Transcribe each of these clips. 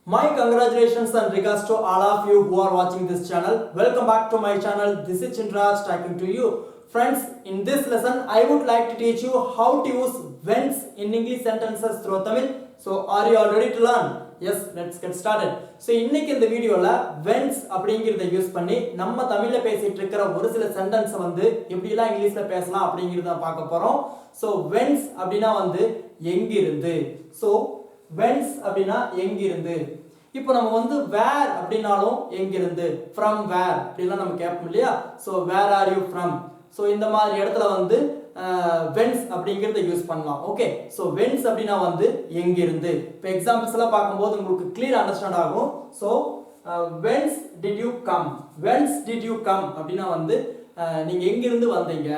My congratulations and regards to all of you who are watching this channel. Welcome back to my channel. This is Chindraj talking to you. Friends, in this lesson, I would like to teach you how to use whence in English sentences through Tamil. So, are you all ready to learn? Yes, let's get started. So, இன்னைக்கு இந்த வீடியோல whence அப்படிங்கறத use பண்ணி நம்ம தமிழ்ல பேசிட்டு இருக்கிற ஒரு சில சென்டென்ஸ் வந்து எப்படி எல்லாம் இங்கிலீஷ்ல பேசலாம் அப்படிங்கறத பார்க்க போறோம். So, whence அப்படினா வந்து எங்கிருந்து. So, whence அப்படினா எங்கிருந்து. இப்போ நம்ம வந்து where அப்படினாலும் எங்கிருந்து, from where அப்படினா நம்ம கேட்போம் இல்லையா. So, where are you from? So, இந்த மாதிரி இடத்துல வந்து whence அப்படிங்கறத யூஸ் பண்ணலாம். ஓகே. So, whence அப்படினா வந்து எங்கிருந்து. இப்போ எக்ஸாம்பிள்ஸ் எல்லாம் பார்க்கும்போது உங்களுக்கு clear understand ஆகும். So, whence did you come? Whence did you come அப்படினா வந்து நீங்க எங்கிருந்து வந்தீங்க,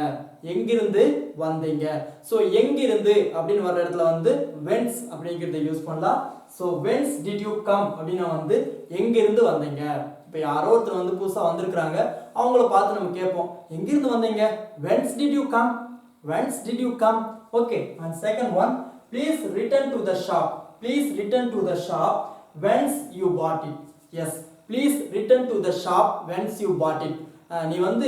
எங்கிருந்து வந்தீங்க. சோ எங்கிருந்து அப்படினு வர இடத்துல வந்து whence அப்படிங்கறத யூஸ் பண்ணலாம். So whence did you come அப்படினா வந்து எங்கிருந்து வந்தீங்க. இப்போ யாரோ ஒருத்தர் வந்து புதுசா வந்திருக்காங்க, அவங்கள பார்த்து நம்ம கேட்போம் எங்கிருந்து வந்தீங்க, whence did you come, whence did you come. Okay, and second one, please return to the shop, please return to the shop whence you bought it. Yes, please return to the shop whence you bought it. நீ வந்து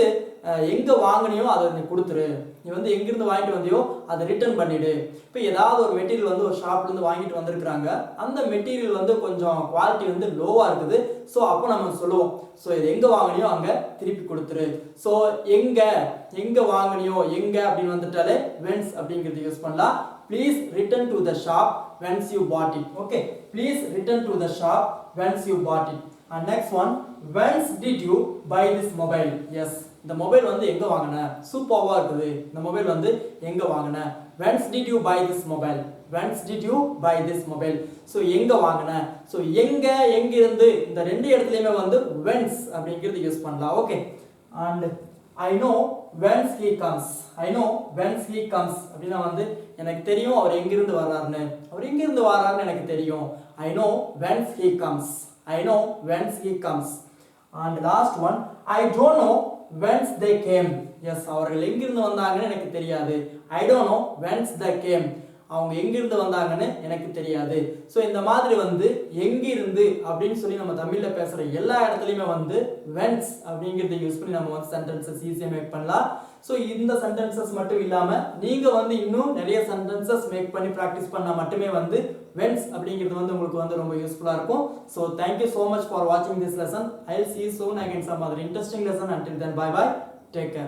எங்க வாங்குனியோ அதை நீ கொடுத்துரு, நீ வந்து எங்கிருந்து வாங்கிட்டு வந்தியோ அதை ரிட்டர்ன் பண்ணிடு. இப்போ ஏதாவது ஒரு மெட்டீரியல் வந்து ஒரு ஷாப்ல இருந்து வாங்கிட்டு வந்திருக்காங்க, அந்த மெட்டீரியல் வந்து கொஞ்சம் குவாலிட்டி வந்து லோவா இருக்குது. ஸோ அப்போ நம்ம சொல்லுவோம், ஸோ இது எங்க வாங்கினியோ அங்க திருப்பி கொடுத்துரு. ஸோ எங்க எங்க வாங்கினியோ எங்க அப்படின்னு வந்துட்டாலே whence அப்படிங்கிறது யூஸ் பண்ணலாம். Please return to the shop whence you bought it. Okay, please return to the shop whence you bought it. And next one, whence did you buy this mobile? Yes, இந்த mobile வந்து எங்க வாங்குன, சூப்பர்வா இருக்குது, இந்த mobile வந்து எங்க வாங்குன. whence did you buy this mobile? whence did you buy this mobile? So எங்க வாங்குன. சோ எங்க எங்கிருந்து இந்த ரெண்டு இடத்துலயுமே வந்து whence அப்படிங்கிறது யூஸ் பண்ணலாம். Okay, and I know whence he comes. I know whence he comes அப்படினா வந்து எனக்கு தெரியும் அவர் எங்கிருந்து வர்றாருன்னு, அவர் எங்கிருந்து வர்றாருன்னு எனக்கு தெரியும். I know whence he comes. I know whence he comes. And last one, I don't know whence they came. Yes, அவர்கள் எங்கிருந்து வந்தாங்கன்னு எனக்கு தெரியாது. I don't know whence they came. அவங்க எங்கிருந்து வந்தாங்கன்னு எனக்கு தெரியாது. ஸோ இந்த மாதிரி வந்து எங்கிருந்து அப்படின்னு சொல்லி நம்ம தமிழ்ல பேசுற எல்லா இடத்துலையுமே வந்து whence அப்படிங்கிறத யூஸ் பண்ணி நம்ம வந்து சென்டென்சஸ் ஈஸியாக மேக் பண்ணலாம். ஸோ இந்த சென்டென்சஸ் மட்டும் இல்லாம நீங்க வந்து இன்னும் நிறைய சென்டென்சஸ் மேக் பண்ணி ப்ராக்டிஸ் பண்ணா மட்டுமே வந்து whence அப்படிங்கிறது வந்து உங்களுக்கு வந்து ரொம்ப யூஸ்ஃபுல்லா இருக்கும். So thank you so much for வாட்சிங் this lesson. I will see you soon again some other interesting lesson. Until then, bye bye, take care.